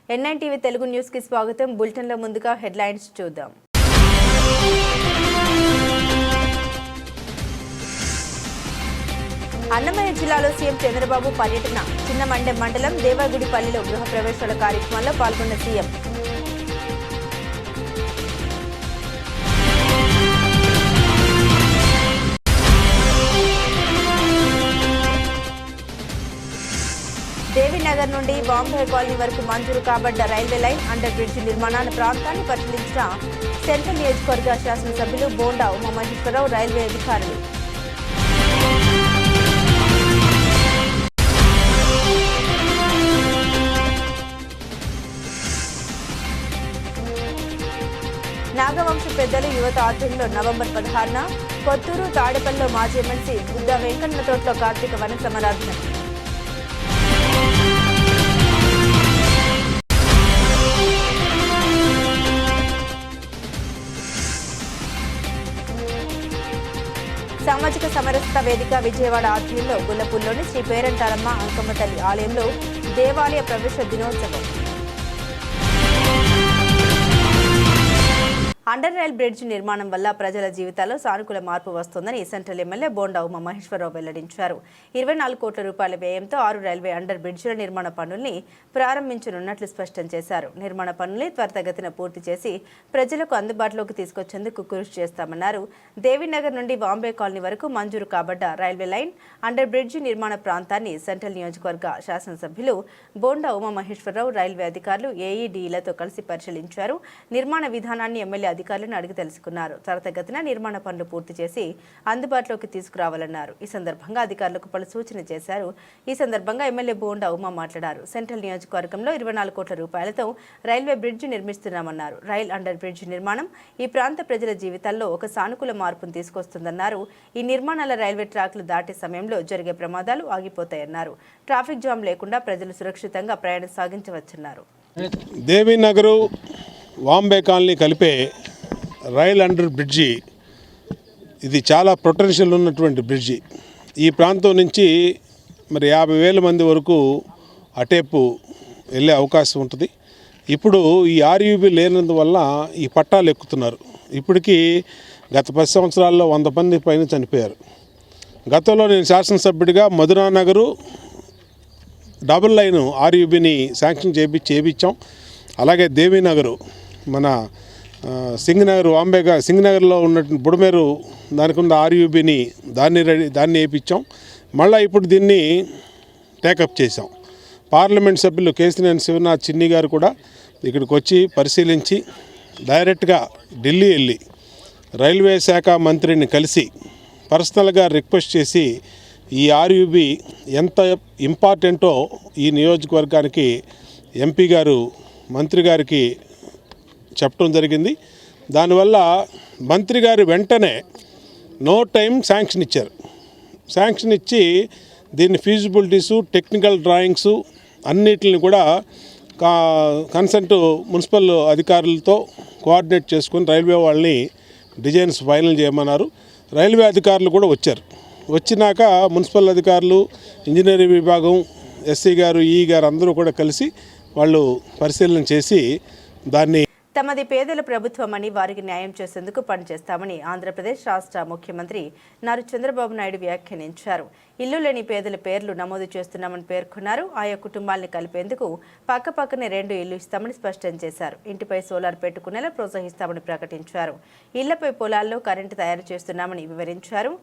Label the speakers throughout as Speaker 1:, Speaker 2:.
Speaker 1: N9 TV Telugu news కి స్వాగతం. Bulletin లో ముందుగా హెడ్లైన్స్ చూద్దాం. అన్నమయ్య జిల్లాలో సీఎం చంద్రబాబు పర్యటన. చిన్నమండెం మండలం దేవగుడిపల్లిలో గృహ ప్రవేశాల కార్యక్రమంలో పాల్గొన్న సీఎం. దేవినగర్ నుండి బాంబే కాలనీ వరకు మంజూరు కాబడ్డ రైల్వే లైన్ అండర్ బ్రిడ్జ్ నిర్మాణ ప్రాంతాన్ని పరిశీలించిన సెంట్రల్ నియోజకవర్గ శాసనసభ్యులు బోండా ఉమామహేశ్వరరావు, రైల్వే అధికారులు. నాగవంశ పెద్దలు యువత ఆధ్వర్యంలో నవంబర్ 16న కొత్తూరు తాడేపల్లిలో మాజీ ఎమ్మెల్సీ బుద్ధ వెంకన్న తోటలో కార్తీక వన సమరాధన. సామాజిక సమరసత వేదిక విజయవాడ ఆధ్వర్యంలో గుల్లపూల్లోని శ్రీ పేరంటారమ్మ అంకమ్మ తల్లి ఆలయంలో దేవాలయ ప్రవేశ దినోత్సవం. అండర్ రైల్ బ్రిడ్జ్ నిర్మాణం వల్ల ప్రజల జీవితాల్లో సానుకూల మార్పు వస్తోందని సెంట్రల్ ఎమ్మెల్యే బోండా ఉమామహేశ్వరరావు వెల్లడించారు. 24 కోట్ల రూపాయల వ్యయంతో 6 రైల్వే అండర్ బ్రిడ్జిల నిర్మాణ పనుల్ని ప్రారంభించనున్నట్లు స్పష్టం చేశారు. నిర్మాణ పనుల్ని త్వరితగతిన పూర్తి చేసి ప్రజలకు అందుబాటులోకి తీసుకొచ్చేందుకు కృషి చేస్తామన్నారు. దేవినగర్ నుండి బాంబే కాలనీ వరకు మంజూరు కాబడ్డ రైల్వే లైన్ అండర్ బ్రిడ్జి నిర్మాణ ప్రాంతాన్ని సెంట్రల్ నియోజకవర్గ శాసనసభ్యులు బోండా ఉమామహేశ్వరరావు, రైల్వే అధికారులు, ఏఈడీలతో కలిసి పరిశీలించారు. నిర్మాణ విధానాన్ని ఎమ్మెల్యే అధికారులను అడిగి తెలుసుకున్నారు. త్వరితగతిన నిర్మాణ పనులు పూర్తి చేసి అందుబాటులోకి తీసుకురావాలన్నారు. ఈ సందర్భంగా అధికారులకు పలు సూచనలు చేశారు. ఈ సందర్భంగా ఎమ్మెల్యే బోండా ఉమా మాట్లాడారు. సెంట్రల్ నియోజకవర్గంలో 24 కోట్ల రూపాయలతో రైల్వే బ్రిడ్జ్ నిర్మిస్తున్నామన్నారు. రైల్ అండర్ బ్రిడ్జ్ నిర్మాణం ఈ ప్రాంత ప్రజల జీవితాల్లో ఒక సానుకూల మార్పును తీసుకొస్తుందన్నారు. ఈ నిర్మాణాల రైల్వే ట్రాక్లు దాటే సమయంలో జరిగే ప్రమాదాలు ఆగిపోతాయన్నారు. ట్రాఫిక్ జామ్ లేకుండా ప్రజలు సురక్షితంగా ప్రయాణం సాగించవచ్చన్నారు.
Speaker 2: దేవినగరు బాంబే కాలనీ కలిపే రైల్ అండర్ బ్రిడ్జి ఇది చాలా పొటెన్షియల్ ఉన్నటువంటి బ్రిడ్జి. ఈ ప్రాంతం నుంచి మరి 50,000 మంది వరకు అటేపు వెళ్ళే అవకాశం ఉంటుంది. ఇప్పుడు ఈ ఆర్యూబీ లేనందువల్ల ఈ పట్టాలు ఎక్కుతున్నారు. ఇప్పటికీ గత 10 సంవత్సరాల్లో 100 మంది పైన చనిపోయారు. గతంలో నేను శాసనసభ్యుడిగా మధురానగరు డబుల్ లైన్ ఆర్యూబీని శాంక్షన్ చేయించాం. అలాగే దేవీనగరు మన సింగనగర్ సింగనగర్లో ఉన్న బుడమేరు దానికి ఉన్న ఆర్యూబీని దాన్ని వేయించాం. మళ్ళీ ఇప్పుడు దీన్ని టేకప్ చేసాం. పార్లమెంట్ సభ్యులు కేసినేని శివనాథ్ చిన్ని గారు కూడా ఇక్కడికి వచ్చి పరిశీలించి డైరెక్ట్గా ఢిల్లీ వెళ్ళి రైల్వే శాఖ మంత్రిని కలిసి పర్సనల్గా రిక్వెస్ట్ చేసి ఈ ఆర్యూబీ ఎంత ఇంపార్టెంటో ఈ నియోజకవర్గానికి ఎంపీ గారు మంత్రి గారికి చెప్పడం జరిగింది. దానివల్ల మంత్రి గారు వెంటనే నో టైం శాంక్షన్ ఇచ్చారు. శాంక్షన్ ఇచ్చి దీని ఫీజిబిలిటీసు, టెక్నికల్ డ్రాయింగ్సు అన్నిటిని కూడా కన్సల్ట్ మున్సిపల్ అధికారులతో కోఆర్డినేట్ చేసుకొని రైల్వే వాళ్ళని డిజైన్స్ ఫైనల్ చేయమన్నారు. రైల్వే అధికారులు కూడా వచ్చారు. వచ్చినాక మున్సిపల్ అధికారులు, ఇంజనీరింగ్ విభాగం, ఎస్సీ గారు, ఈ గారు అందరూ కూడా కలిసి వాళ్ళు పరిశీలన చేసి దాన్ని
Speaker 1: తమది పేదల ప్రభుత్వమని వారికి న్యాయం చేసేందుకు పనిచేస్తామని ఆంధ్రప్రదేశ్ రాష్ట్ర ముఖ్యమంత్రి నారా చంద్రబాబు నాయుడు వ్యాఖ్యానించారు. ఇల్లు లేని పేదల పేర్లు నమోదు చేస్తున్నామని పేర్కొన్నారు. ఆయా కుటుంబాలను కలిపేందుకు పక్కపక్కనే 2 ఇళ్లు ఇస్తామని స్పష్టం చేశారు. ఇంటిపై సోలార్ పెట్టుకునేలా ప్రోత్సహిస్తామని ప్రకటించారు. ఇళ్లపై పొలాల్లో కరెంటు తయారు చేస్తున్నామని వివరించారు.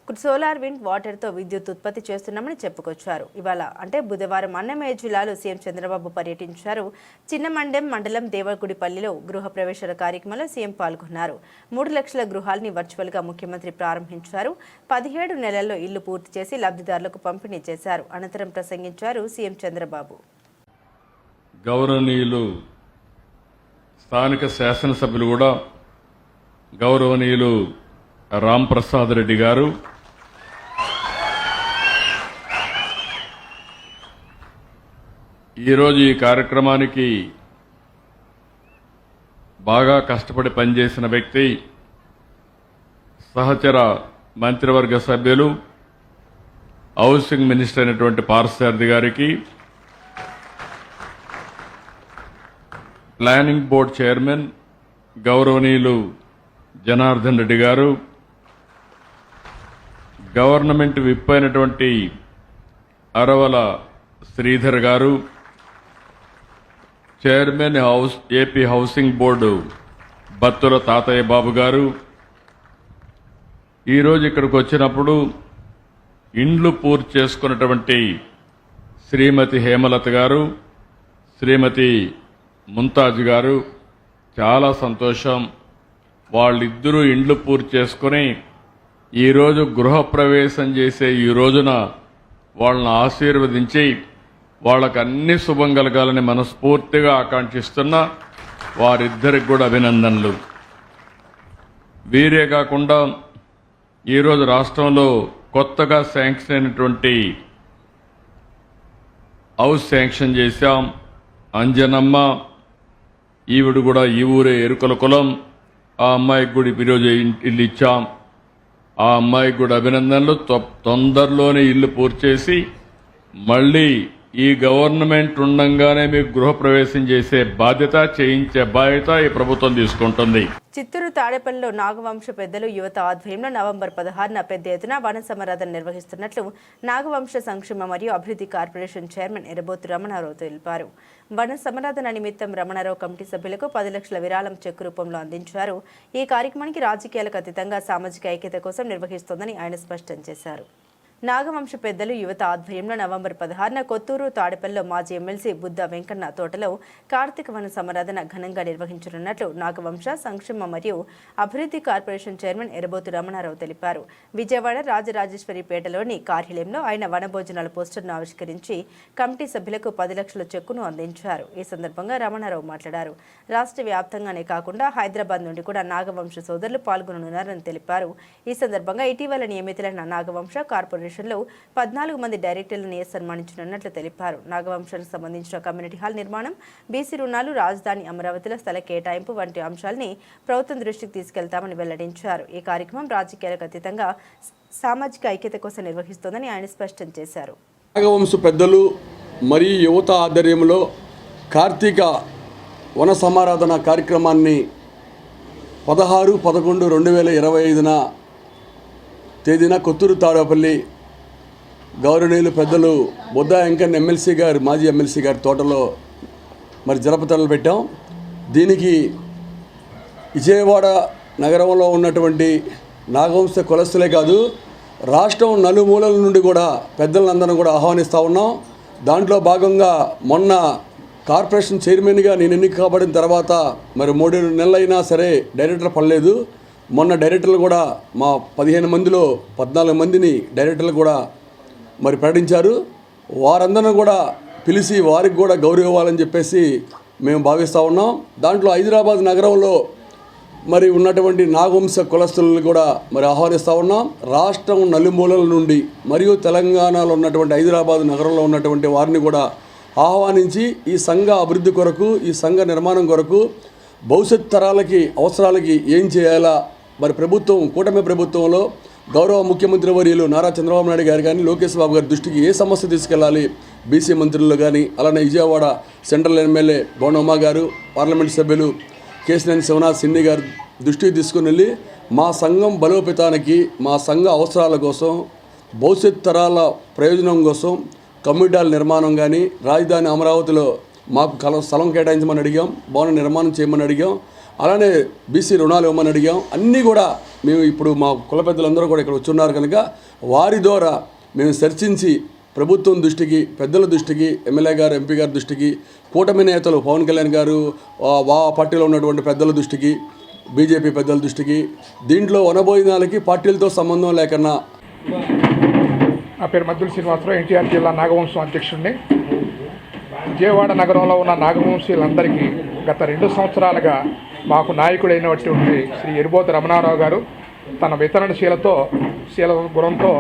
Speaker 1: సోలార్ విండ్ వాటర్తో విద్యుత్ ఉత్పత్తి చేస్తున్నామని చెప్పుకొచ్చారు. ఇవాళ అంటే బుధవారం అన్నమయ్య జిల్లాలో సీఎం చంద్రబాబు పర్యటించారు. చిన్నమండెం మండలం దేవగుడిపల్లిలో గృహ ప్రవేశాల కార్యక్రమంలో సీఎం పాల్గొన్నారు. 3 లక్షల గృహాల్ని వర్చువల్గా ముఖ్యమంత్రి ప్రారంభించారు. 17 నెలల్లో ఇల్లు పూర్తి చేసి లబ్ధిదారులకు పంపిణీ చేశారు. అనంతరం ప్రసంగించారు సీఎం చంద్రబాబు.
Speaker 3: గౌరవనీయులు స్థానిక శాసనసభ్యులు కూడా గౌరవనీయులు రాంప్రసాద్ రెడ్డి గారు, ఈరోజు ఈ కార్యక్రమానికి బాగా కష్టపడి పనిచేసిన వ్యక్తి, సహచర మంత్రివర్గ సభ్యులు, హౌసింగ్ మినిస్టర్ అయినటువంటి పార్థసారథి గారికి, ప్లానింగ్ బోర్డ్ చైర్మన్ గౌరవనీయులు జనార్దన్ రెడ్డి గారు, గవర్నమెంట్ విప్ అయినటువంటి అరవల శ్రీధర్ గారు, chairman AP housing board Battula తాతయ్య బాబు గారు, ఈరోజు ఇక్కడికి వచ్చినప్పుడు ఇండ్లు పూర్తి చేసుకున్నటువంటి శ్రీమతి హేమలత గారు, శ్రీమతి ముంతాజ్ గారు, చాలా సంతోషం. వాళ్ళిద్దరూ ఇండ్లు పూర్తి చేసుకుని ఈరోజు గృహప్రవేశం చేసే ఈ రోజున వాళ్ళని ఆశీర్వదించి వాళ్ళకు అన్ని శుభం కలగాలని మనస్ఫూర్తిగా ఆకాంక్షిస్తున్నా. వారిద్దరికి కూడా అభినందనలు. వీరే కాకుండా ఈరోజు రాష్ట్రంలో కొత్తగా శాంక్షన్ అయినటువంటి హౌస్ శాంక్షన్ చేశాం. అంజనమ్మ, ఈవిడ కూడా ఈ ఊరే ఎరుకల కులం. ఆ అమ్మాయికి కూడా ఈరోజు ఇల్లు ఇచ్చాం. ఆ అమ్మాయికి కూడా అభినందనలు. తొందరలోనే ఇల్లు పూర్తి చేసి మళ్ళీ ఈ గవర్నమెంట్ ఉండంగానే మీకు గృహప్రవేశం చేసే బాధ్యత, చేయించే బాధ్యత ఈ ప్రభుత్వం తీసుకుంటుంది.
Speaker 1: చిత్తూరు తాడేపల్లిలో నాగవంశ పెద్దలు యువత ఆధ్వర్యంలో నవంబర్ 16న పెద్ద ఎత్తున వన సమరాధన నిర్వహిస్తున్నట్లు నాగవంశ సంక్షేమ మరియు అభివృద్ధి కార్పొరేషన్ చైర్మన్ ఎర్రబోతు రమణారావు తెలిపారు. వన సమరాధన నిమిత్తం రమణారావు కమిటీ సభ్యులకు 10 లక్షల విరాళం చెక్కు రూపంలో అందించారు. ఈ కార్యక్రమానికి రాజకీయాలకు అతీతంగా సామాజిక ఐక్యత కోసం నిర్వహిస్తోందని ఆయన స్పష్టం చేశారు. నాగవంశ పెద్దలు యువత ఆధ్వర్యంలో నవంబర్ 16న కొత్తూరు తాడేపల్లిలో మాజీ ఎమ్మెల్సీ బుద్ధ వెంకన్న తోటలో కార్తీక వన సమరాధన ఘనంగా నిర్వహించనున్నట్లు నాగవంశ సంక్షేమ మరియు అభివృద్ధి కార్పొరేషన్ చైర్మన్ ఎర్రబోతు రమణారావు తెలిపారు. విజయవాడ రాజరాజేశ్వరిపేటలోని కార్యాలయంలో ఆయన వనభోజనాల పోస్టర్ను ఆవిష్కరించి కమిటీ సభ్యులకు 10 లక్షల చెక్కును అందించారు. ఈ సందర్భంగా రమణారావు మాట్లాడారు. రాష్ట్ర వ్యాప్తంగానే కాకుండా హైదరాబాద్ నుండి కూడా నాగవంశ సోదరులు పాల్గొననున్నారని తెలిపారు. ఈ సందర్భంగా ఇటీవల నియమితులైన నాగవంశ కార్పొరేషన్ 14 మంది డైరెక్టర్లను సన్మానించనున్నట్లు తెలిపారు. నాగవంశానికి సంబంధించిన కమ్యూనిటీ హాల్ నిర్మాణం, బీసీ రుణాలు, రాజధాని అమరావతిలో స్థల కేటాయింపు వంటి అంశాలని ప్రభుత్వం దృష్టికి తీసుకెళ్తామని వెల్లడించారు. ఈ కార్యక్రమం రాజకీయాలకు అతీతంగా సామాజిక ఐక్యత కోసం నిర్వహిస్తోందని ఆయన స్పష్టం చేశారు.
Speaker 4: నాగవంశ పెద్దలు మరియు యువత ఆధ్వర్యంలో కార్తీక వన సమారాధన కార్యక్రమాన్ని 16/11/2025న తేదీన కొత్తూరు తాడేపల్లి గౌరవనీయులు పెద్దలు బుద్ధ వెంకన్న ఎమ్మెల్సీ గారు, మాజీ ఎమ్మెల్సీ గారి తోటలో జలపతలు పెట్టాం. దీనికి విజయవాడ నగరంలో ఉన్నటువంటి నాగవంశ కులస్తులే కాదు, రాష్ట్రం నలుమూలల నుండి కూడా పెద్దలందరం కూడా ఆహ్వానిస్తూ ఉన్నాం. దాంట్లో భాగంగా మొన్న కార్పొరేషన్ చైర్మన్గా నేను ఎన్నిక కాబడిన తర్వాత 3 నెలలైనా సరే డైరెక్టర్ పడలేదు. మొన్న డైరెక్టర్లు కూడా మా 15 మందిలో 14 మందిని డైరెక్టర్లు కూడా ప్రకటించారు. వారందరిని కూడా పిలిచి వారికి కూడా గౌరవం ఇవ్వాలని చెప్పేసి మేము భావిస్తూ ఉన్నాం. దాంట్లో హైదరాబాద్ నగరంలో ఉన్నటువంటి నాగవంశ కులస్తులను కూడా ఆహ్వానిస్తూ ఉన్నాం. రాష్ట్రం నలుమూలల నుండి మరియు తెలంగాణలో ఉన్నటువంటి హైదరాబాద్ నగరంలో ఉన్నటువంటి వారిని కూడా ఆహ్వానించి ఈ సంఘ అభివృద్ధి కొరకు, ఈ సంఘ నిర్మాణం కొరకు, భవిష్యత్ తరాలకి అవసరాలకి ఏం చేయాలా ప్రభుత్వం, కూటమి ప్రభుత్వంలో గౌరవ ముఖ్యమంత్రి వర్యులు నారా చంద్రబాబు నాయుడు గారు కానీ, లోకేష్ బాబు గారి దృష్టికి ఏ సమస్య తీసుకెళ్ళాలి, బీసీ మంత్రులు కానీ, అలానే విజయవాడ సెంట్రల్ ఎమ్మెల్యే బోండమ్మ గారు, పార్లమెంట్ సభ్యులు కేశినేని శివనాథ్ సిన్ని గారు దృష్టికి తీసుకుని వెళ్ళి మా సంఘం బలోపేతానికి, మా సంఘ అవసరాల కోసం, భవిష్యత్ తరాల ప్రయోజనం కోసం కమ్యూనిటీల నిర్మాణం కానీ, రాజధాని అమరావతిలో మాకు స్థలం కేటాయించమని అడిగాం, భవన నిర్మాణం చేయమని అడిగాం, అలానే బీసీ రుణాలు ఇవ్వమని అడిగాం. అన్నీ కూడా మేము ఇప్పుడు మా కుల పెద్దలందరూ కూడా ఇక్కడ వచ్చున్నారు కనుక వారి ద్వారా మేము చర్చించి ప్రభుత్వం దృష్టికి, పెద్దల దృష్టికి, ఎమ్మెల్యే గారు, ఎంపీ గారి దృష్టికి, కూటమి నేతలు పవన్ కళ్యాణ్ గారు, పార్టీలో ఉన్నటువంటి పెద్దల దృష్టికి, బీజేపీ పెద్దల దృష్టికి, దీంట్లో వనభోజనాలకి పార్టీలతో సంబంధం లేకన్నా.
Speaker 5: నా పేరు మద్దుల శ్రీనివాసరావు, ఎన్టీఆర్ జిల్లా నాగవంశం అధ్యక్షుడిని. విజయవాడ నగరంలో ఉన్న నాగవంశీయులందరికీ గత 2 సంవత్సరాలుగా మాకు నాయకుడైనటువంటి శ్రీ ఎర్రబోతు రమణారావు గారు తన శీల గుణంతో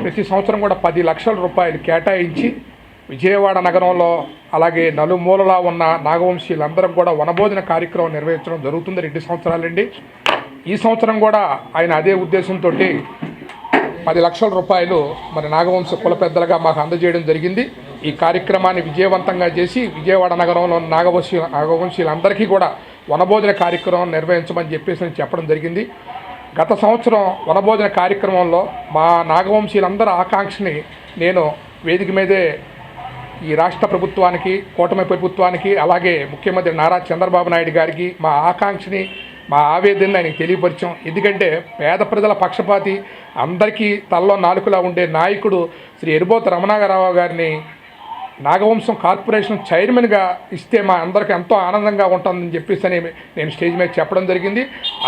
Speaker 5: ప్రతి సంవత్సరం కూడా 10 లక్షల రూపాయలు కేటాయించి విజయవాడ నగరంలో అలాగే నలుమూలలా ఉన్న నాగవంశీయులందరం కూడా వనభోజన కార్యక్రమం నిర్వహించడం జరుగుతుంది 2 సంవత్సరాలండి. ఈ సంవత్సరం కూడా ఆయన అదే ఉద్దేశంతో 10 లక్షల రూపాయలు నాగవంశ కుల పెద్దలుగా మాకు అందజేయడం జరిగింది. ఈ కార్యక్రమాన్ని విజయవంతంగా చేసి విజయవాడ నగరంలో నాగవంశీయులందరికీ కూడా వనభోజన కార్యక్రమం నిర్వహించమని చెప్పేసి నేను చెప్పడం జరిగింది. గత సంవత్సరం వనభోజన కార్యక్రమంలో మా నాగవంశీయులందరి ఆకాంక్షని నేను వేదిక మీదే ఈ రాష్ట్ర ప్రభుత్వానికి, కూటమి ప్రభుత్వానికి, అలాగే ముఖ్యమంత్రి నారా చంద్రబాబు నాయుడు గారికి మా ఆకాంక్షని, మా ఆవేదనని ఆయనకి తెలియపరిచాం. ఎందుకంటే పేద ప్రజల పక్షపాతి, అందరికీ తలలో నాలుకలా ఉండే నాయకుడు శ్రీ ఎరుబోతు రమణారావు గారిని నాగవంశం కార్పొరేషన్ చైర్మన్గా ఇస్తే మా అందరికీ ఎంతో ఆనందంగా ఉంటుందని చెప్పేసి నేను స్టేజ్ మీద చెప్పడం జరిగింది.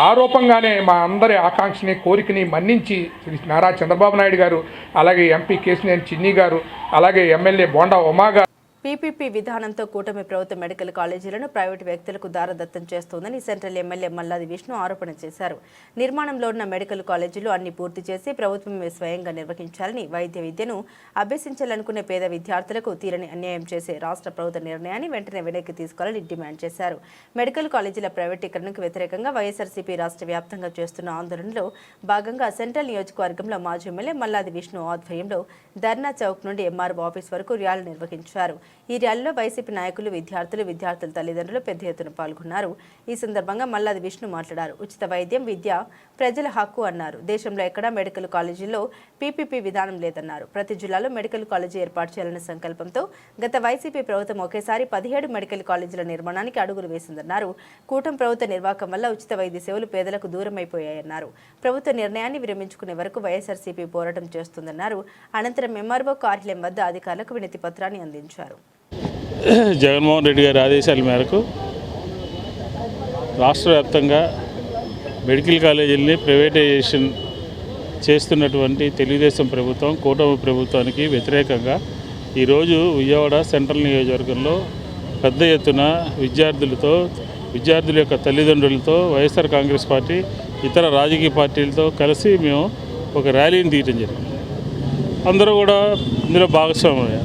Speaker 5: ఆ రూపంగానే మా అందరి ఆకాంక్షని, కోరికని మన్నించి శ్రీ నారా చంద్రబాబు నాయుడు గారు, అలాగే ఎంపీ కేశినేని చిన్ని గారు, అలాగే ఎమ్మెల్యే బోండా ఉమా గారు
Speaker 1: పీపీపీ విధానంతో కూటమి ప్రభుత్వ మెడికల్ కాలేజీలను ప్రైవేటు వ్యక్తులకు దారదత్తం చేస్తోందని సెంట్రల్ ఎమ్మెల్యే మల్లాది విష్ణు ఆరోపణ చేశారు. నిర్మాణంలో ఉన్న మెడికల్ కాలేజీలు అన్ని పూర్తి చేసి ప్రభుత్వమే స్వయంగా నిర్వహించాలని, వైద్య విద్యను అభ్యసించాలనుకునే పేద విద్యార్థులకు తీరని అన్యాయం చేసే రాష్ట్ర ప్రభుత్వ నిర్ణయాన్ని వెంటనే వెనక్కి తీసుకోవాలని డిమాండ్ చేశారు. మెడికల్ కాలేజీల ప్రైవేటీకరణకు వ్యతిరేకంగా వైఎస్ఆర్సీపీ రాష్ట్ర వ్యాప్తంగా చేస్తున్న ఆందోళనలో భాగంగా సెంట్రల్ నియోజకవర్గంలో మాజీ ఎమ్మెల్యే మల్లాది విష్ణు ఆధ్వర్యంలో ధర్నా చౌక్ నుండి ఎంఆర్ఓ ఆఫీస్ వరకు ర్యాలీ నిర్వహించారు. ఈ ర్యాలీలో వైసీపీ నాయకులు, విద్యార్థుల తల్లిదండ్రులు పెద్ద ఎత్తున పాల్గొన్నారు. ఈ సందర్భంగా మల్లాది విష్ణు మాట్లాడారు. ఉచిత వైద్యం, విద్య ప్రజల హక్కు అన్నారు. దేశంలో ఎక్కడా మెడికల్ కాలేజీల్లో పీపీపీ విధానం లేదన్నారు. ప్రతి జిల్లాలో మెడికల్ కాలేజీ ఏర్పాటు చేయాలనే సంకల్పంతో గత వైసీపీ ప్రభుత్వం ఒకేసారి 17 మెడికల్ కాలేజీల నిర్మాణానికి అడుగులు వేసిందన్నారు. కూటమి ప్రభుత్వ నిర్వాహకం వల్ల ఉచిత వైద్య సేవలు పేదలకు దూరమైపోయాయన్నారు. ప్రభుత్వ నిర్ణయాన్ని విరమించుకునే వరకు వైఎస్ఆర్సీపీ పోరాటం చేస్తుందన్నారు. అనంతరం ఎంఆర్ఓ కార్యాలయం వద్ద అధికారులకు వినతి పత్రాన్ని అందించారు.
Speaker 6: జగన్మోహన్ రెడ్డి గారి ఆదేశాల మేరకు రాష్ట్ర వ్యాప్తంగా మెడికల్ కాలేజీలని ప్రైవేటైజేషన్ చేస్తున్నటువంటి తెలుగుదేశం ప్రభుత్వం, కూటమి ప్రభుత్వానికి వ్యతిరేకంగా ఈరోజు విజయవాడ సెంట్రల్ నియోజకవర్గంలో పెద్ద ఎత్తున విద్యార్థుల యొక్క తల్లిదండ్రులతో వైఎస్ఆర్ కాంగ్రెస్ పార్టీ, ఇతర రాజకీయ పార్టీలతో కలిసి మేము ఒక ర్యాలీని తీయడం జరిగింది. అందరూ కూడా ఇందులో భాగస్వామ్యం.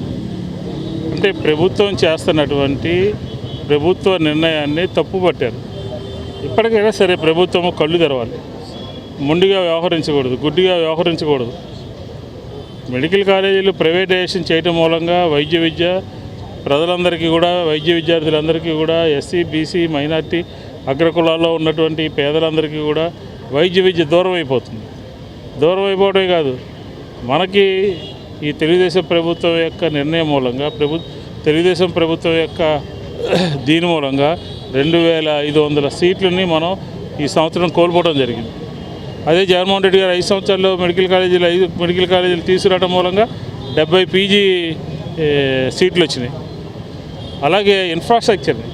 Speaker 6: అంటే ప్రభుత్వం చేస్తున్నటువంటి ప్రభుత్వ నిర్ణయాన్ని తప్పుపట్టారు. ఇప్పటికైనా సరే ప్రభుత్వం కళ్ళు తెరవాలి. మొండిగా వ్యవహరించకూడదు, గుడ్డిగా వ్యవహరించకూడదు. మెడికల్ కాలేజీలు ప్రైవేటైజేషన్ చేయటం మూలంగా వైద్య విద్య ప్రజలందరికీ కూడా, వైద్య విద్యార్థులందరికీ కూడా, ఎస్సీ, బీసీ, మైనార్టీ, అగ్రకులాల్లో ఉన్నటువంటి పేదలందరికీ కూడా వైద్య విద్య దూరం అయిపోతుంది. దూరం అయిపోవడమే కాదు, మనకి ఈ తెలుగుదేశం ప్రభుత్వం యొక్క నిర్ణయం మూలంగా, తెలుగుదేశం ప్రభుత్వం యొక్క దీని మూలంగా 2500 సీట్లని మనం ఈ సంవత్సరం కోల్పోవడం జరిగింది. అదే జగన్మోహన్ రెడ్డి గారు 5 సంవత్సరాల్లో ఐదు మెడికల్ కాలేజీలు తీసుకురావడం మూలంగా 70 పీజీ సీట్లు వచ్చినాయి. అలాగే ఇన్ఫ్రాస్ట్రక్చర్ని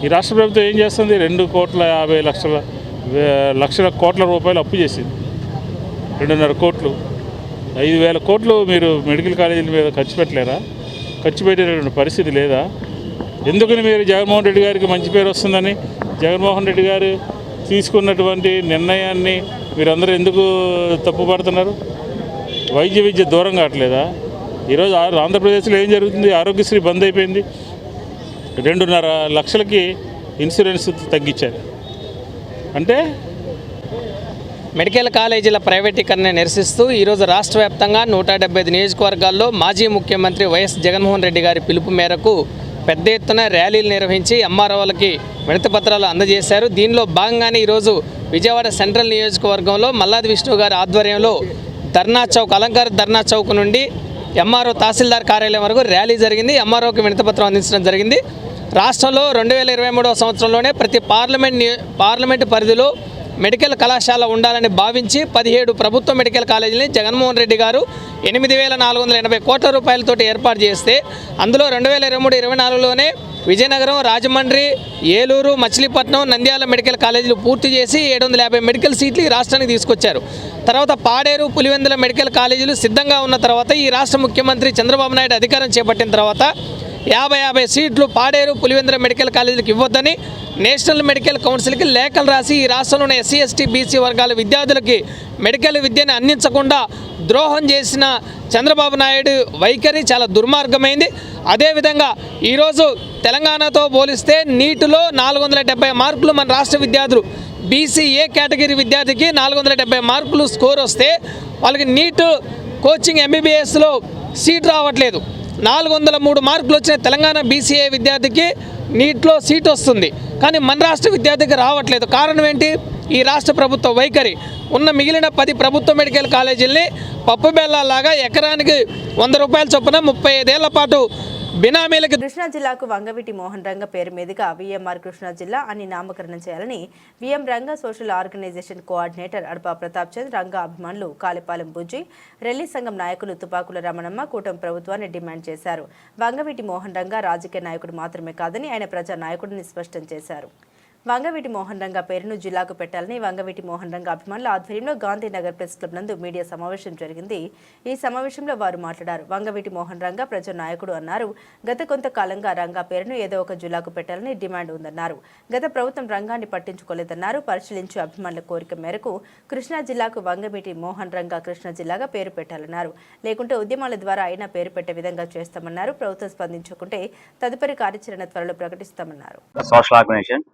Speaker 6: ఈ రాష్ట్ర ప్రభుత్వం ఏం చేస్తుంది? 2,50,00,000 కోట్ల రూపాయలు అప్పు చేసింది. 2.5 కోట్లు, 5,000 కోట్లు మీరు మెడికల్ కాలేజీల మీద ఖర్చు పెట్టలేరా? ఖర్చు పెట్టేటువంటి పరిస్థితి లేదా? ఎందుకని మీరు జగన్మోహన్ రెడ్డి గారికి మంచి పేరు వస్తుందని జగన్మోహన్ రెడ్డి గారు తీసుకున్నటువంటి నిర్ణయాన్ని మీరందరూ ఎందుకు తప్పుపడుతున్నారు? వైద్య విద్య దూరం కావట్లేదా? ఈరోజు ఆంధ్రప్రదేశ్లో ఏం జరుగుతుంది? ఆరోగ్యశ్రీ బంద్ అయిపోయింది. 2.5 లక్షలకి ఇన్సూరెన్స్ తగ్గించారు. అంటే
Speaker 7: మెడికల్ కాలేజీల ప్రైవేటీకరణ నిరసిస్తూ ఈరోజు రాష్ట్ర వ్యాప్తంగా 175 నియోజకవర్గాల్లో మాజీ ముఖ్యమంత్రి వైఎస్ జగన్మోహన్ రెడ్డి గారి పిలుపు మేరకు పెద్ద ఎత్తున ర్యాలీలు నిర్వహించి ఎంఆర్ఓలకి వినతి పత్రాలు అందజేశారు. దీనిలో భాగంగానే ఈరోజు విజయవాడ సెంట్రల్ నియోజకవర్గంలో మల్లాది విష్ణు గారి ఆధ్వర్యంలో అలంకార ధర్నా చౌక్ నుండి ఎంఆర్ఓ తహసీల్దార్ కార్యాలయం వరకు ర్యాలీ జరిగింది. ఎంఆర్ఓకి వినతి పత్రం అందించడం జరిగింది. రాష్ట్రంలో 2023 సంవత్సరంలోనే ప్రతి పార్లమెంటు పరిధిలో మెడికల్ కళాశాల ఉండాలని భావించి 17 ప్రభుత్వ మెడికల్ కాలేజీని జగన్మోహన్ రెడ్డి గారు 8,480 కోట్ల రూపాయలతోటి ఏర్పాటు చేస్తే అందులో 2023-24లోనే విజయనగరం, రాజమండ్రి, ఏలూరు, మచిలీపట్నం, నంద్యాల మెడికల్ కాలేజీలు పూర్తి చేసి 750 మెడికల్ సీట్లు ఈ రాష్ట్రానికి తీసుకొచ్చారు. తర్వాత పాడేరు, పులివెందుల మెడికల్ కాలేజీలు సిద్ధంగా ఉన్న తర్వాత ఈ రాష్ట్ర ముఖ్యమంత్రి చంద్రబాబు నాయుడు అధికారం చేపట్టిన తర్వాత 50 సీట్లు పాడేరు, పులివెందుల మెడికల్ కాలేజీలకు ఇవ్వొద్దని నేషనల్ మెడికల్ కౌన్సిల్కి లేఖలు రాసి ఈ రాష్ట్రంలోని ఎస్సీ, ఎస్టీ, బీసీ వర్గాల విద్యార్థులకి మెడికల్ విద్యను అందించకుండా ద్రోహం చేసిన చంద్రబాబు నాయుడు వైఖరి చాలా దుర్మార్గమైంది. అదేవిధంగా ఈరోజు తెలంగాణతో పోలిస్తే నీటిలో 470 మార్కులు మన రాష్ట్ర విద్యార్థులు, బీసీ ఏ కేటగిరీ విద్యార్థికి 470 మార్కులు స్కోర్ వస్తే వాళ్ళకి నీట్ కోచింగ్ ఎంబీబీఎస్లో సీట్ రావట్లేదు. 403 మార్కులు వచ్చిన తెలంగాణ బీసీఏ విద్యార్థికి నీట్లో సీట్ వస్తుంది, కానీ మన రాష్ట్ర విద్యార్థికి రావట్లేదు. కారణం ఏంటి? ఈ రాష్ట్ర ప్రభుత్వ వైఖరి. ఉన్న మిగిలిన 10 ప్రభుత్వ మెడికల్ కాలేజీల్ని పప్పు బెల్లాలాగా ఎకరానికి 100 రూపాయల చొప్పున 35 ఏళ్ల పాటు బినామీలకు.
Speaker 1: కృష్ణా జిల్లాకు వంగవీటి మోహన్ రంగ పేరు మీదుగా విఎంఆర్ కృష్ణా జిల్లా అని నామకరణం చేయాలని విఎం రంగ సోషల్ ఆర్గనైజేషన్ కోఆర్డినేటర్ అడపా ప్రతాప్ చంద్, రంగ అభిమానులు కాలిపాలెం బుజ్జి, రెల్లి సంఘం నాయకులు తుపాకుల రమణమ్మ కూటమి ప్రభుత్వాన్ని డిమాండ్ చేశారు. వంగవీటి మోహన్ రంగ రాజకీయ నాయకుడు మాత్రమే కాదని ఆయన ప్రజా నాయకుడిని స్పష్టం చేశారు. వంగవీటి మోహన్ రంగ పేరును జిల్లాకు పెట్టాలని వంగవీటి మోహన్ రంగ అభిమానుల ఆధ్వర్యంలో గాంధీనగర్ ప్రెస్ క్లబ్ నందు మీడియా సమావేశం జరిగింది. ఈ సమావేశంలో వారు మాట్లాడారు. వంగవీటి మోహన్ రంగ ప్రజా నాయకుడు అన్నారు. గత కొంతకాలంగా రంగా పేరును ఏదో ఒక జిల్లాకు పెట్టాలని డిమాండ్ ఉందన్నారు. గత ప్రభుత్వం రంగాన్ని పట్టించుకోలేదన్నారు. పరిశీలించి అభిమానుల కోరిక మేరకు కృష్ణా జిల్లాకు వంగవీటి మోహన్ రంగ కృష్ణా జిల్లాగా పేరు పెట్టాలన్నారు. లేకుంటే ఉద్యమాల ద్వారా అయినా పేరు పెట్టే విధంగా చేస్తామన్నారు. ప్రభుత్వం స్పందించకుంటే తదుపరి కార్యాచరణ త్వరలో ప్రకటిస్తామన్నారు.
Speaker 8: సోషల్ ఆర్గనైజేషన్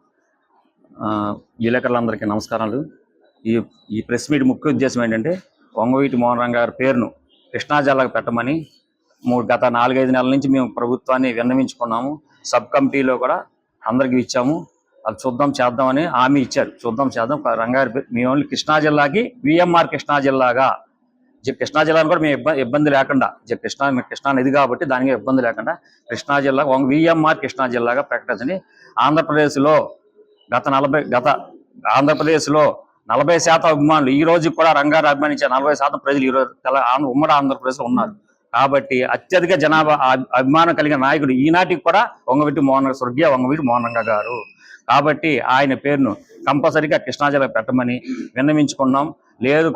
Speaker 8: విలేకరులందరికీ నమస్కారాలు. ఈ ప్రెస్ మీట్ ముఖ్య ఉద్దేశం ఏంటంటే వంగవీటి మోహన్ రంగ గారి పేరును కృష్ణా జిల్లాకు పెట్టమని గత 4-5 నెలల నుంచి మేము ప్రభుత్వాన్ని విన్నవించుకున్నాము. సబ్ కమిటీలో కూడా అందరికీ ఇచ్చాము. అది చూద్దాం చేద్దామని హామీ ఇచ్చారు. చూద్దాం చేద్దాం. రంగారి పేరు మీ ఓన్లీ కృష్ణా జిల్లాకి విఎంఆర్ కృష్ణా జిల్లాగా, కృష్ణా జిల్లాను కూడా మేము ఇబ్బంది లేకుండా, కృష్ణా నది కాబట్టి దానికి ఇబ్బంది లేకుండా కృష్ణా జిల్లా విఎంఆర్ కృష్ణా జిల్లాగా ప్రకటించండి. ఆంధ్రప్రదేశ్లో ఆంధ్రప్రదేశ్లో 40% అభిమానులు ఈ రోజు కూడా రంగారు అభిమానించే 40% ప్రజలు ఈ రోజు ఉమ్మడి ఆంధ్రప్రదేశ్లో ఉన్నారు. కాబట్టి అత్యధిక జనాభా అభిమానం కలిగిన నాయకుడు ఈనాటికి కూడా స్వర్గీయ వంగవీటి మోహన్ రంగ గారు. కాబట్టి ఆయన పేరును కంపల్సరీగా కృష్ణా జిల్లా పెట్టమని విన్నవించుకున్నాం. లేదు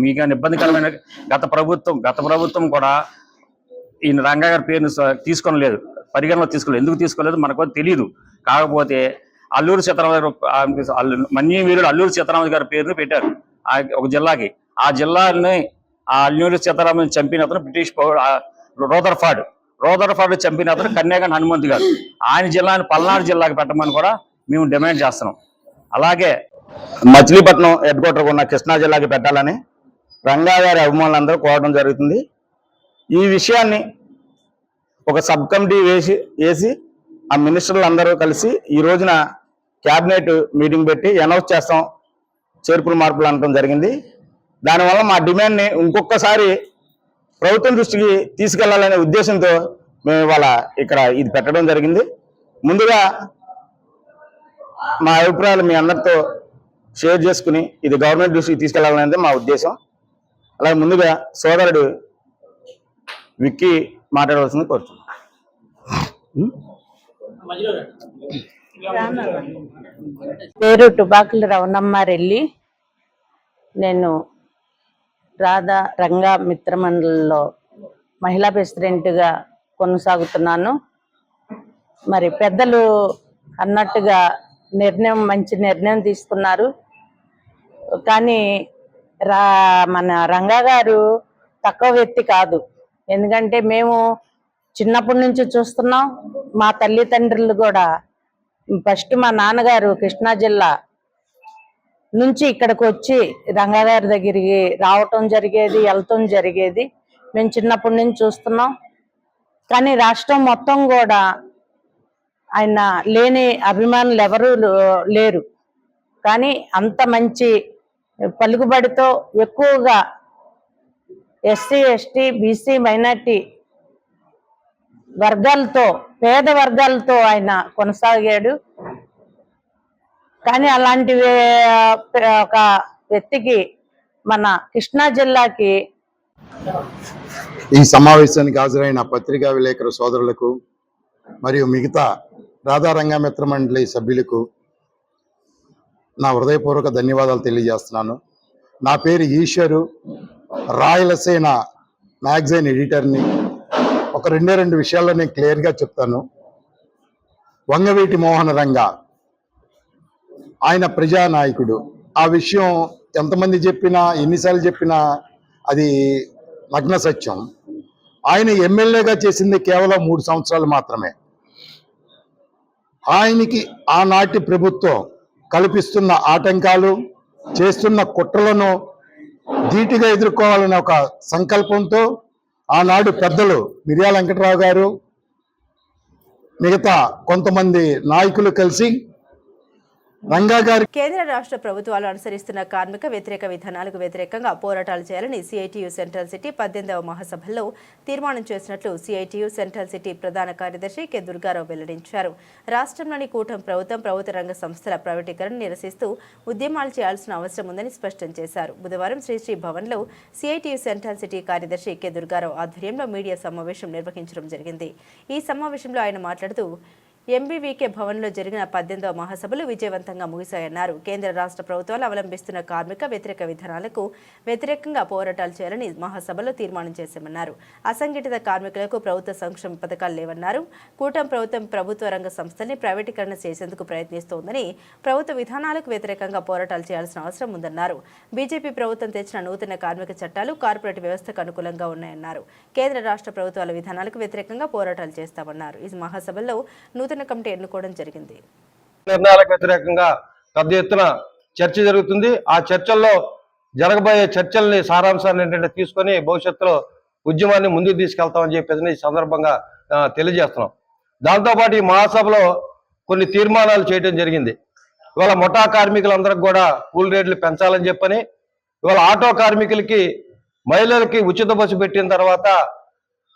Speaker 8: మీకు ఇబ్బందికరమైన గత ప్రభుత్వం కూడా ఈయన రంగా గారి పేరును తీసుకోలేదు, పరిగణలో తీసుకోలేదు. ఎందుకు తీసుకోలేదు మనకు తెలియదు. కాకపోతే అల్లూరు సీతారామరాజు మన్యవీరుడు అల్లూరు సీతారామరాజు గారి పేరును పెట్టారు ఒక జిల్లాకి. ఆ జిల్లాని అల్లూరు సీతారామరాజు చంపిన అతను బ్రిటిష్ రోదర్ఫర్డ్ చంపిన అతను కన్యాగన్ హనుమంతు గారు. ఆయన జిల్లాని పల్నాడు జిల్లాకి పెట్టమని కూడా మేము డిమాండ్ చేస్తున్నాం. అలాగే మచిలీపట్నం హెడ్ క్వార్టర్ ఉన్న కృష్ణా జిల్లాకి పెట్టాలని రంగా గారి అభిమానులందరూ కోరడం జరుగుతుంది. ఈ విషయాన్ని ఒక సబ్ కమిటీ వేసి ఆ మినిస్టర్లు అందరూ కలిసి ఈ రోజున క్యాబినెట్ మీటింగ్ పెట్టి అనౌన్స్ చేస్తాం, చేర్పులు మార్పులు అనడం జరిగింది. దానివల్ల మా డిమాండ్ని ఇంకొకసారి ప్రభుత్వం దృష్టికి తీసుకెళ్లాలనే ఉద్దేశంతో మేము ఇవాళ ఇక్కడ ఇది పెట్టడం జరిగింది. ముందుగా మా అభిప్రాయాలు మీ అందరితో షేర్ చేసుకుని ఇది గవర్నమెంట్ దృష్టికి తీసుకెళ్లాలనేది మా ఉద్దేశం. అలాగే ముందుగా సోదరుడు విక్కీ మాట్లాడవలసింది కోరుతున్నాను.
Speaker 9: పేరు టుబాకుల రవణమ్మ రెల్లి. నేను రంగా మిత్రమండలిలో మహిళా ప్రెసిడెంట్గా కొనసాగుతున్నాను. మరి పెద్దలు అన్నట్టుగా మంచి నిర్ణయం తీసుకున్నారు. కానీ మన రంగా గారు తక్కువ వ్యక్తి కాదు. ఎందుకంటే మేము చిన్నప్పటి నుంచి చూస్తున్నాం. మా తల్లిదండ్రులు కూడా ఫస్ట్ మా నాన్నగారు కృష్ణా జిల్లా నుంచి ఇక్కడికి వచ్చి రంగాగారి దగ్గరికి రావటం జరిగేది, వెళ్తాం జరిగేది. మేము చిన్నప్పటి నుంచి చూస్తున్నాం. కానీ రాష్ట్రం మొత్తం కూడా ఆయన లేని అభిమానులు ఎవరూ లేరు. కానీ అంత మంచి పలుకుబడితో ఎక్కువగా ఎస్సీ, ఎస్టీ, బీసీ, మైనార్టీ వర్గాలతో, పేద వర్గాలతో ఆయన కొనసాగాడు. కానీ అలాంటి ఒక వ్యక్తికి మన కృష్ణా జిల్లాకి
Speaker 10: ఈ సమావేశానికి హాజరైన పత్రికా విలేకరు సోదరులకు మరియు మిగతా రాధారంగా మిత్ర మండలి సభ్యులకు నా హృదయపూర్వక ధన్యవాదాలు తెలియజేస్తున్నాను. నా పేరు ఈశ్వరు, రాయలసీమ మ్యాగజైన్ ఎడిటర్ని. ఒక రెండు విషయాల్లో నేను క్లియర్గా చెప్తాను. వంగవీటి మోహన రంగ ఆయన ప్రజానాయకుడు. ఆ విషయం ఎంతమంది చెప్పినా, ఎన్నిసార్లు చెప్పినా అది నగ్న సత్యం. ఆయన ఎమ్మెల్యేగా చేసింది కేవలం 3 సంవత్సరాలు మాత్రమే. ఆయనకి ఆనాటి ప్రభుత్వం కల్పిస్తున్న ఆటంకాలు, చేస్తున్న కుట్రలను ధీటుగా ఎదుర్కోవాలనే ఒక సంకల్పంతో ఆనాడు పెద్దలు మిర్యాల వెంకట్రావు గారు మిగతా కొంతమంది నాయకులు కలిసి రంగా గారి
Speaker 1: కేంద్ర రాష్ట్ర ప్రభుత్వాలు అనుసరిస్తున్న కార్మిక వ్యతిరేక విధానాలకు వ్యతిరేకంగా పోరాటాలు చేయాలని సిఐటియు సెంట్రల్ సిటీ 18వ మహాసభల్లో తీర్మానం చేసినట్లు సిఐటియు సెంట్రల్ సిటీ ప్రధాన కార్యదర్శి కె దుర్గారావు వెల్లడించారు. రాష్ట్రంలోని కూటమి ప్రభుత్వ రంగ సంస్థల ప్రైవేటీకరణ నిరసిస్తూ ఉద్యమాలు చేయాల్సిన అవసరం ఉందని స్పష్టం చేశారు. బుధవారం శ్రీశ్రీ భవన్లో సిఐటియు సెంట్రల్ సిటీ కార్యదర్శి కె దుర్గారావు ఆధ్వర్యంలో మీడియా సమావేశం నిర్వహించడం జరిగింది. ఈ సమావేశంలో ఆయన మాట్లాడుతూ ఎంబీవీకే భవన్లో జరిగిన 18వ మహాసభలు విజయవంతంగా ముగిశాయన్నారు. కేంద్ర రాష్ట్ర ప్రభుత్వాలు అవలంబిస్తున్న కార్మిక వ్యతిరేక విధానాలకు వ్యతిరేకంగా పోరాటాలు చేయాలని మహాసభలో తీర్మానం చేశామన్నారు. అసంఘటిత కార్మికులకు ప్రభుత్వ సంక్షేమ పథకాలు లేవన్నారు. కూటమి ప్రభుత్వ రంగ సంస్థల్ని ప్రైవేటీకరణ చేసేందుకు ప్రయత్నిస్తోందని, ప్రభుత్వ విధానాలకు వ్యతిరేకంగా పోరాటాలు చేయాల్సిన అవసరం ఉందన్నారు. బీజేపీ ప్రభుత్వం తెచ్చిన నూతన కార్మిక చట్టాలు కార్పొరేట్ వ్యవస్థకు అనుకూలంగా ఉన్నాయన్నారు. కేంద్ర రాష్ట్ర ప్రభుత్వాల విధానాలకు వ్యతిరేకంగా పోరాటాలు చేస్తామన్నారు. ఈ మహాసభలో నూతన కమిటీ ఎన్నుకోవడం జరిగింది.
Speaker 11: నిర్ణయాలకు వ్యతిరేకంగా పెద్ద ఎత్తున చర్చ జరుగుతుంది. ఆ చర్చల్లో జరగబోయే చర్చల్ని సారాంశాన్ని ఏంటంటే తీసుకొని భవిష్యత్తులో ఉద్యమాన్ని ముందుకు తీసుకెళ్తామని చెప్పేసి ఈ సందర్భంగా తెలియజేస్తున్నాం. దాంతోపాటు ఈ మహాసభలో కొన్ని తీర్మానాలు చేయడం జరిగింది. ఇవాళ ముఠా కార్మికులందరికి కూడా కూల్ రేట్లు పెంచాలని చెప్పని, ఇవాళ ఆటో కార్మికులకి మహిళలకి ఉచిత బస్సు పెట్టిన తర్వాత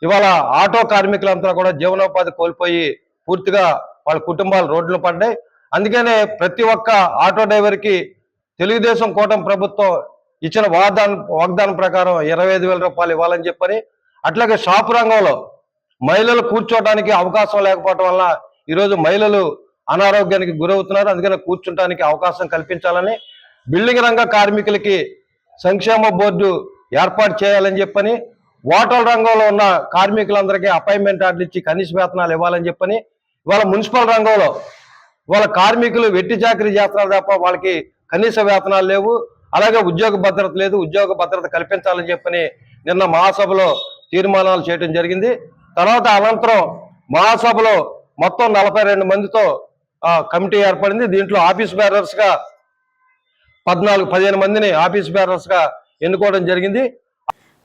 Speaker 11: ఇవాళ ఆటో కార్మికులంతా కూడా జీవనోపాధి కోల్పోయి పూర్తిగా వాళ్ళ కుటుంబాలు రోడ్లు పడ్డాయి. అందుకనే ప్రతి ఒక్క ఆటో డ్రైవర్కి తెలుగుదేశం కూటమి ప్రభుత్వం ఇచ్చిన వాగ్దానం ప్రకారం 25,000 రూపాయలు ఇవ్వాలని చెప్పని, అట్లాగే షాపు రంగంలో మహిళలు కూర్చోవడానికి అవకాశం లేకపోవడం వల్ల ఈరోజు మహిళలు అనారోగ్యానికి గురవుతున్నారు. అందుకని కూర్చోడానికి అవకాశం కల్పించాలని, బిల్డింగ్ రంగ కార్మికులకి సంక్షేమ బోర్డు ఏర్పాటు చేయాలని చెప్పని, హోటల్ రంగంలో ఉన్న కార్మికులందరికీ అపాయింట్మెంట్ ఆర్డర్ ఇచ్చి కనీస వేతనాలు ఇవ్వాలని చెప్పని, ఇవాళ మున్సిపల్ రంగంలో వాళ్ళ కార్మికులు వెట్టి చాకరీ చేస్తున్నారు తప్ప వాళ్ళకి కనీస వేతనాలు లేవు. అలాగే ఉద్యోగ భద్రత లేదు. ఉద్యోగ భద్రత కల్పించాలని చెప్పని నిన్న మహాసభలో తీర్మానాలు చేయడం జరిగింది. తర్వాత అనంతరం మహాసభలో మొత్తం 42 మందితో కమిటీ ఏర్పడింది. దీంట్లో ఆఫీస్ బేరర్స్గా 15 మందిని ఆఫీస్ బేరర్స్గా ఎన్నుకోవడం జరిగింది.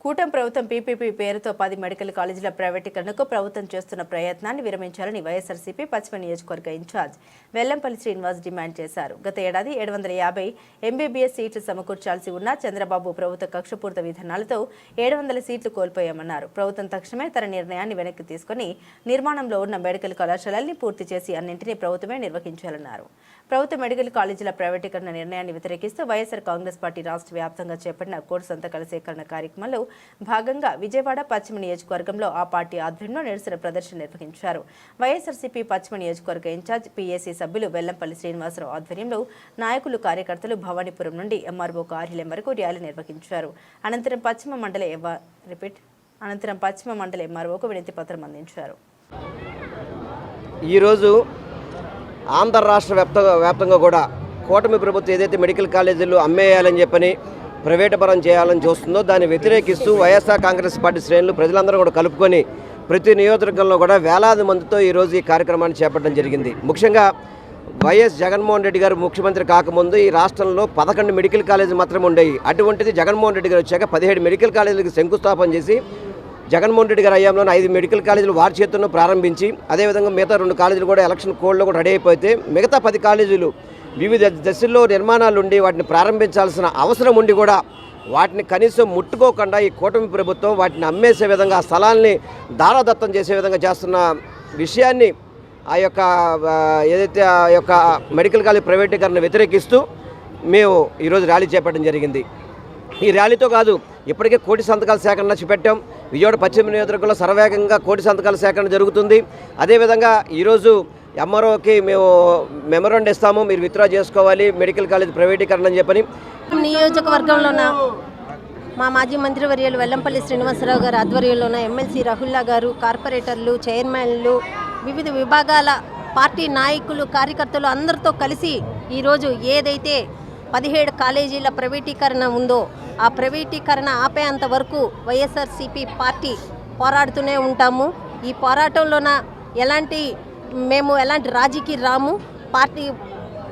Speaker 1: కూటమి ప్రభుత్వం పీపీపీ పేరుతో 10 మెడికల్ కాలేజీల ప్రైవేటీకరణకు ప్రభుత్వం చేస్తున్న ప్రయత్నాన్ని విరమించాలని వైఎస్ఆర్సీపీ పశ్చిమ నియోజకవర్గ ఇన్ఛార్జ్ వెల్లంపల్లి శ్రీనివాస్ డిమాండ్ చేశారు. గత ఏడాది 750 ఎంబీబీఎస్ సీట్లు సమకూర్చాల్సి ఉన్న చంద్రబాబు ప్రభుత్వ కక్షపూరిత విధానాలతో 700 సీట్లు కోల్పోయామన్నారు. ప్రభుత్వం తక్షణమే తన నిర్ణయాన్ని వెనక్కి తీసుకుని నిర్మాణంలో ఉన్న మెడికల్ కళాశాలల్ని పూర్తి చేసి అన్నింటినీ ప్రభుత్వమే నిర్వహించాలన్నారు. ప్రభుత్వ మెడికల్ కాలేజీల ప్రైవేటీకరణ నిర్ణయాన్ని వ్యతిరేకిస్తూ వైఎస్ఆర్ కాంగ్రెస్ పార్టీ రాష్ట్ర వ్యాప్తంగా చేపట్టిన కోటి సంతకాల సేకరణ కార్యక్రమంలో భాగంగా విజయవాడ పశ్చిమ నియోజకవర్గంలో ఆ పార్టీ ఆధ్వర్యంలో నిరసన ప్రదర్శన నిర్వహించారు. వైఎస్ఆర్సీపీ పశ్చిమ నియోజకవర్గ ఇన్ఛార్జ్ పీఏసీ సభ్యులు వెల్లంపల్లి శ్రీనివాసరావు ఆధ్వర్యంలో నాయకులు కార్యకర్తలు భవానీపురం నుండి ఎంఆర్ఓ కార్యాలయం వరకు ర్యాలీ నిర్వహించారు. అనంతరం పశ్చిమ మండల ఎంఆర్ఓకు వినతి పత్రం అందించారు.
Speaker 12: ఈరోజు ఆంధ్ర రాష్ట్ర వ్యాప్తంగా కూడా కూటమి ప్రభుత్వం ఏదైతే మెడికల్ కాలేజీలు అమ్మేయాలని చెప్పని ప్రైవేటు పరం చేయాలని చూస్తుందో దాన్ని వ్యతిరేకిస్తూ వైఎస్ఆర్ కాంగ్రెస్ పార్టీ శ్రేణులు ప్రజలందరూ కూడా కలుపుకొని ప్రతి నియోజకవర్గంలో కూడా వేలాది మందితో ఈరోజు ఈ కార్యక్రమాన్ని చేపట్టడం జరిగింది. ముఖ్యంగా వైఎస్ జగన్మోహన్ రెడ్డి గారు ముఖ్యమంత్రి కాకముందు ఈ రాష్ట్రంలో 11 మెడికల్ కాలేజీలు మాత్రమే ఉండేవి. అటువంటిది జగన్మోహన్ రెడ్డి గారు వచ్చాక 17 మెడికల్ కాలేజీలకు శంకుస్థాపన చేసి జగన్మోహన్ రెడ్డి గారు అయ్యాంలో 5 మెడికల్ కాలేజీలు వారి చేతుల్లో ప్రారంభించి అదేవిధంగా మిగతా 2 కాలేజీలు కూడా ఎలక్షన్ కోడ్లో కూడా రెడీ అయిపోతే మిగతా 10 కాలేజీలు వివిధ దశల్లో నిర్మాణాలు ఉండి వాటిని ప్రారంభించాల్సిన అవసరం ఉండి కూడా వాటిని కనీసం ముట్టుకోకుండా ఈ కూటమి ప్రభుత్వం వాటిని అమ్మేసే విధంగా ఆ స్థలాల్ని దారాదత్తం చేసే విధంగా చేస్తున్న విషయాన్ని ఏదైతే ఆ యొక్క మెడికల్ కాలేజ్ ప్రైవేటీకరణ వ్యతిరేకిస్తూ మేము ఈరోజు ర్యాలీ చేపట్టడం జరిగింది. ఈ ర్యాలీతో కాదు, ఇప్పటికే కోటి సంతకాల సేకరణ చేపట్టాం. విజయవాడ పశ్చిమ నియోజకవర్గంలో సర్వేగంగా కోటి సంతకాల సేకరణ జరుగుతుంది. అదేవిధంగా ఈరోజు ఎంఆర్ఓకి మేము మెమోరాండం ఇస్తాము, మీరు విత్డ్రా చేసుకోవాలి మెడికల్ కాలేజ్ ప్రైవేటీకరణ అని చెప్పని.
Speaker 13: నియోజకవర్గంలోన మా మాజీ మంత్రివర్యులు వెల్లంపల్లి శ్రీనివాసరావు గారు ఆధ్వర్యంలోన ఎమ్మెల్సీ రాహుల్లా గారు, కార్పొరేటర్లు, చైర్మన్లు, వివిధ విభాగాల పార్టీ నాయకులు, కార్యకర్తలు అందరితో కలిసి ఈరోజు ఏదైతే 17 కాలేజీల ప్రైవేటీకరణ ఉందో ఆ ప్రైవేటీకరణ ఆపేంత వరకు వైఎస్ఆర్సీపీ పార్టీ పోరాడుతూనే ఉంటాము. ఈ పోరాటంలోన మేము ఎలాంటి రాజీకి రాము.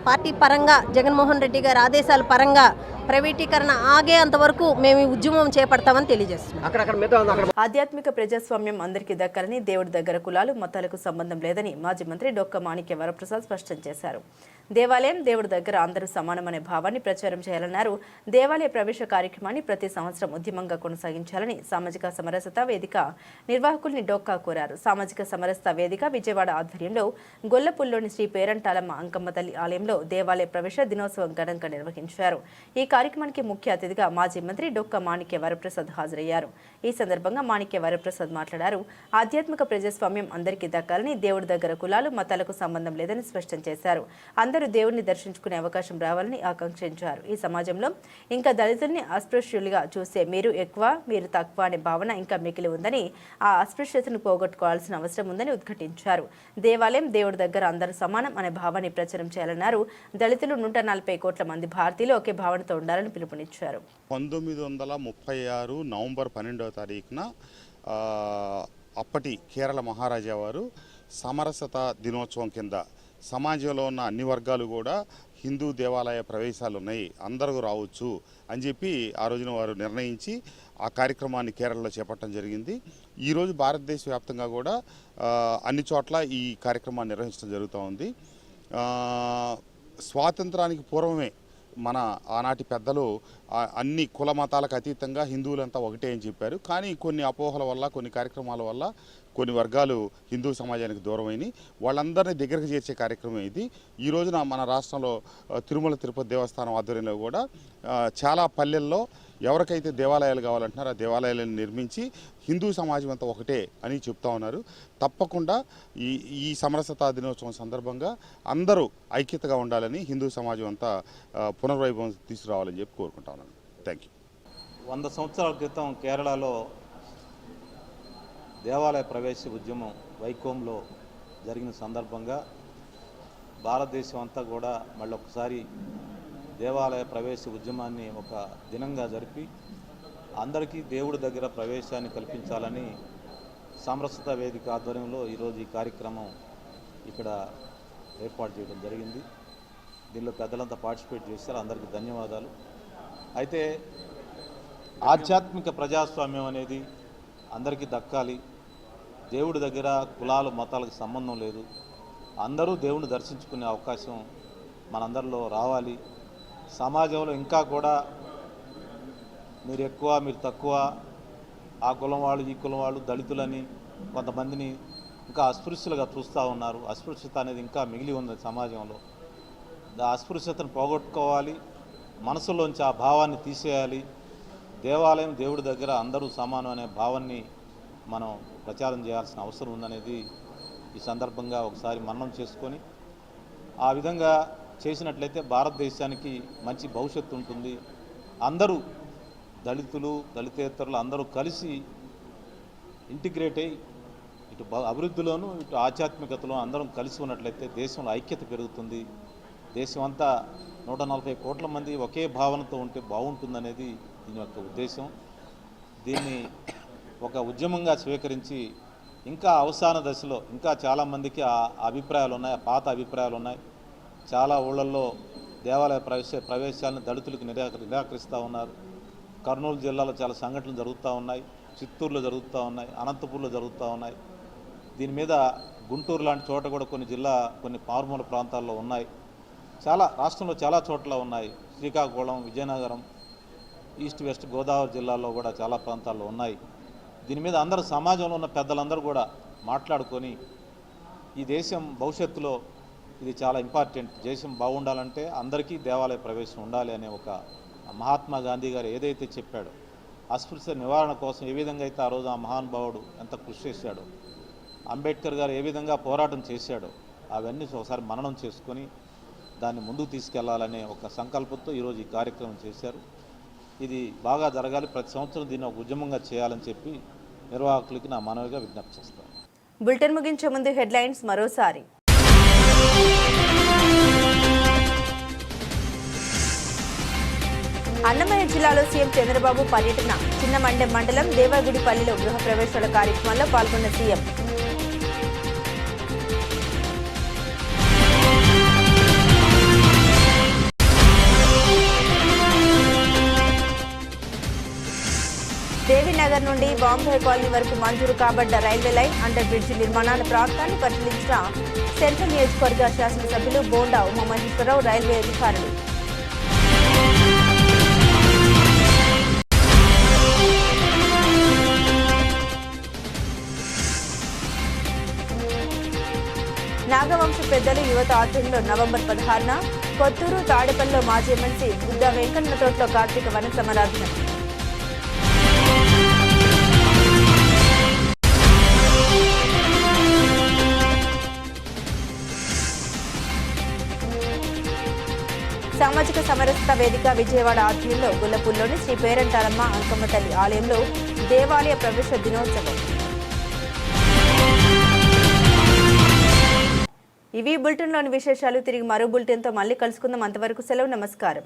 Speaker 13: పార్టీ పరంగా జగన్మోహన్ రెడ్డి గారి ఆదేశాల పరంగా ప్రైవేటీకరణ ఆగేంత వరకు మేము ఈ ఉద్యమం చేపడతామని తెలియజేస్తున్నాం.
Speaker 1: ఆధ్యాత్మిక ప్రజాస్వామ్యం అందరికీ దక్కాలని, దేవుడి దగ్గర కులాలు మతాలకు సంబంధం లేదని మాజీ మంత్రి డొక్క మాణిక్య వరప్రసాద్ స్పష్టం చేశారు. దేవాలయం దేవుడి దగ్గర అందరూ సమానమనే భావాన్ని ప్రచారం చేయాలన్నారు. దేవాలయ ప్రవేశ కార్యక్రమాన్ని ప్రతి సంవత్సరం ఉద్యమంగా కొనసాగించాలని సామాజిక సమరసత వేదిక నిర్వాహకుల్ని డొక్కా కోరారు. సామాజిక సమరసత వేదిక విజయవాడ ఆధ్వర్యంలో గొల్లపుల్లోని శ్రీ పేరంటాలమ్మ అంకమ్మ తల్లి ఆలయంలో దేవాలయ ప్రవేశ దినోత్సవం ఘనంగా నిర్వహించారు. ఈ కార్యక్రమానికి ముఖ్య అతిథిగా మాజీ మంత్రి డొక్క మాణిక్య వరప్రసాద్ హాజరయ్యారు. ఈ సందర్భంగా మాణిక్య వరప్రసాద్ మాట్లాడారు. ఆధ్యాత్మిక ప్రజాస్వామ్యం అందరికీ దక్కాలని, దేవుడి దగ్గర కులాలు మతాలకు సంబంధం లేదని స్పష్టం చేశారు. అందరూ దేవుడిని దర్శించుకునే అవకాశం రావాలని ఆకాంక్షించారు. ఈ సమాజంలో ఇంకా దళితుల్ని అస్పృశ్యులుగా చూసే మీరు ఎక్కువ మీరు తక్కువ అనే భావన ఇంకా మిగిలి ఉందని, ఆ అస్పృశ్యతను పోగొట్టుకోవాల్సిన అవసరం ఉందని ఉద్ఘాటించారు. దేవాలయం దేవుడి దగ్గర అందరూ సమానం అనే భావాన్ని ప్రచారం చేయాలన్నారు. దళితులు 140 కోట్ల మంది భారతీయులు ఒకే భావనతో ఉండాలని పిలుపునిచ్చారు.
Speaker 14: 1936 నవంబర్ 12వ తారీఖున అప్పటి కేరళ మహారాజా వారు సమరసత దినోత్సవం కింద సమాజంలో ఉన్న అన్ని వర్గాలు కూడా హిందూ దేవాలయ ప్రవేశాలు ఉన్నాయి, అందరూ రావచ్చు అని చెప్పి ఆ రోజున వారు నిర్ణయించి ఆ కార్యక్రమాన్ని కేరళలో చేపట్టడం జరిగింది. ఈరోజు భారతదేశ వ్యాప్తంగా కూడా అన్ని చోట్ల ఈ కార్యక్రమాన్ని నిర్వహించడం జరుగుతూ ఉంది. స్వాతంత్రానికి పూర్వమే మన ఆనాటి పెద్దలు అన్ని కుల మతాలకు అతీతంగా హిందువులంతా ఒకటే అని చెప్పారు. కానీ కొన్ని అపోహల వల్ల, కొన్ని కార్యక్రమాల వల్ల కొన్ని వర్గాలు హిందూ సమాజానికి దూరమైనవి. వాళ్ళందరినీ దగ్గరకు చేర్చే కార్యక్రమం ఇది. ఈ రోజున మన రాష్ట్రంలో తిరుమల తిరుపతి దేవస్థానం ఆధ్వర్యంలో కూడా చాలా పల్లెల్లో ఎవరికైతే దేవాలయాలు కావాలంటున్నారో ఆ దేవాలయాలను నిర్మించి హిందూ సమాజం అంతా ఒకటే అని చెప్తా ఉన్నారు. తప్పకుండా ఈ సమరసతా దినోత్సవం సందర్భంగా అందరూ ఐక్యతగా ఉండాలని, హిందూ సమాజం అంతా పునర్వైభవం తీసుకురావాలని చెప్పి కోరుకుంటా ఉన్నాను. Thank you.
Speaker 15: 100 సంవత్సరాల క్రితం కేరళలో దేవాలయ ప్రవేశ ఉద్యమం వైకోంలో జరిగిన సందర్భంగా భారతదేశం అంతా కూడా మళ్ళీ ఒకసారి దేవాలయ ప్రవేశ ఉద్యమాన్ని ఒక దినంగా జరిపి అందరికీ దేవుడి దగ్గర ప్రవేశాన్ని కల్పించాలని సమరసత వేదిక ఆధ్వర్యంలో ఈరోజు ఈ కార్యక్రమం ఇక్కడ ఏర్పాటు చేయడం జరిగింది. దీనిలో పెద్దలంతా పార్టిసిపేట్ చేశారు, అందరికీ ధన్యవాదాలు. అయితే ఆధ్యాత్మిక ప్రజాస్వామ్యం అనేది అందరికీ దక్కాలి, దేవుడి దగ్గర కులాలు మతాలకు సంబంధం లేదు, అందరూ దేవుడిని దర్శించుకునే అవకాశం మనందరిలో రావాలి. సమాజంలో ఇంకా కూడా మీరు ఎక్కువ మీరు తక్కువ, ఆ కులం వాళ్ళు ఈ కులం వాళ్ళు దళితులని కొంతమందిని ఇంకా అస్పృశ్యులుగా చూస్తూ ఉన్నారు. అస్పృశ్యత అనేది ఇంకా మిగిలి ఉంది సమాజంలో. ఆ అస్పృశ్యతను పోగొట్టుకోవాలి, మనసులోంచి ఆ భావాన్ని తీసేయాలి. దేవాలయం దేవుడి దగ్గర అందరూ సమానం అనే భావాన్ని మనం ప్రచారం చేయాల్సిన అవసరం ఉందనేది ఈ సందర్భంగా ఒకసారి మననం చేసుకొని ఆ విధంగా చేసినట్లయితే భారతదేశానికి మంచి భవిష్యత్తు ఉంటుంది. అందరూ దళితులు దళితేతరులు అందరూ కలిసి ఇంటిగ్రేట్ అయ్యి ఇటు అభివృద్ధిలోనూ ఇటు ఆధ్యాత్మికతలో అందరం కలిసి ఉన్నట్లయితే దేశంలో ఐక్యత పెరుగుతుంది. దేశం అంతా 140 కోట్ల మంది ఒకే భావనతో ఉంటే బాగుంటుందనేది దీని యొక్క ఉద్దేశం. దీన్ని ఒక ఉద్యమంగా స్వీకరించి ఇంకా అవసాన దశలో ఇంకా చాలామందికి ఆ అభిప్రాయాలు ఉన్నాయి, పాత అభిప్రాయాలు ఉన్నాయి. చాలా ఊళ్ళల్లో దేవాలయ ప్రవేశాలను దళితులకు నిరాకరిస్తూ ఉన్నారు. కర్నూలు జిల్లాలో చాలా సంఘటనలు జరుగుతూ ఉన్నాయి, చిత్తూరులో జరుగుతూ ఉన్నాయి, అనంతపూర్లో జరుగుతూ ఉన్నాయి. దీని మీద గుంటూరు లాంటి చోట కూడా కొన్ని మారుమూల ప్రాంతాల్లో ఉన్నాయి. చాలా రాష్ట్రంలో చాలా చోట్ల ఉన్నాయి. శ్రీకాకుళం, విజయనగరం, ఈస్ట్ వెస్ట్ గోదావరి జిల్లాల్లో కూడా చాలా ప్రాంతాల్లో ఉన్నాయి. దీని మీద అందరూ సమాజంలో ఉన్న పెద్దలందరూ కూడా మాట్లాడుకొని ఈ దేశం భవిష్యత్తులో ఇది చాలా ఇంపార్టెంట్, దేశం బాగుండాలంటే అందరికీ దేవాలయ ప్రవేశం ఉండాలి అనే ఒక మహాత్మా గాంధీ గారు ఏదైతే చెప్పాడో అస్పృశ్య నివారణ కోసం ఏ విధంగా అయితే ఆ రోజు ఆ మహానుభావుడు ఎంత కృషి చేశాడో, అంబేద్కర్ గారు ఏ విధంగా పోరాటం చేశాడో అవన్నీ ఒకసారి మననం చేసుకొని దాన్ని ముందుకు తీసుకెళ్లాలనే ఒక సంకల్పంతో ఈరోజు ఈ కార్యక్రమం చేశారు. ఇది బాగా జరగాలి, ప్రతి సంవత్సరం దీన్ని ఒక ఉద్యమంగా చేయాలని చెప్పి నిర్వాహకులకి నా మనవిగా విజ్ఞప్తి చేస్తాను.
Speaker 1: బులెటిన్ ముగించే ముందు హెడ్లైన్స్ మరోసారి. అన్నమయ్య జిల్లాలో సీఎం చంద్రబాబు పర్యటన. చిన్నమండెం మండలం దేవగుడిపల్లిలో గృహ ప్రవేశాల కార్యక్రమంలో పాల్గొన్న సీఎం. బాంబే కాలనీ వరకు మంజూరు కాబడ్డ రైల్వే లైన్ అండర్ బ్రిడ్జి నిర్మాణాల ప్రాంతాన్ని పరిశీలించిన సెంట్రల్ నియోజకవర్గ శాసనసభ్యులు బోండా ఉమామహేశ్వరరావు, రైల్వే అధికారులు. నాగవంశ పెద్దలు యువత ఆధ్వర్యంలో నవంబర్ 16న కొత్తూరు తాడేపల్లిలో మాజీ ఎమ్మెల్సీ బుద్ధ వెంకన్న తోటలో కార్తీక వన సమరాధన. సామాజిక సమరసత వేదిక విజయవాడ ఆధ్వర్యంలో గుల్లపూల్లోని శ్రీ పేరంటారమ్మ అంకమ్మ తల్లి ఆలయంలో దేవాలయ ప్రవేశ దినోత్సవం. ఇవి బులెటిన్లోని విశేషాలు. తిరిగి మరో బులెటిన్తో మళ్ళీ కలుసుకుందాం. అంతవరకు సెలవు. నమస్కారం.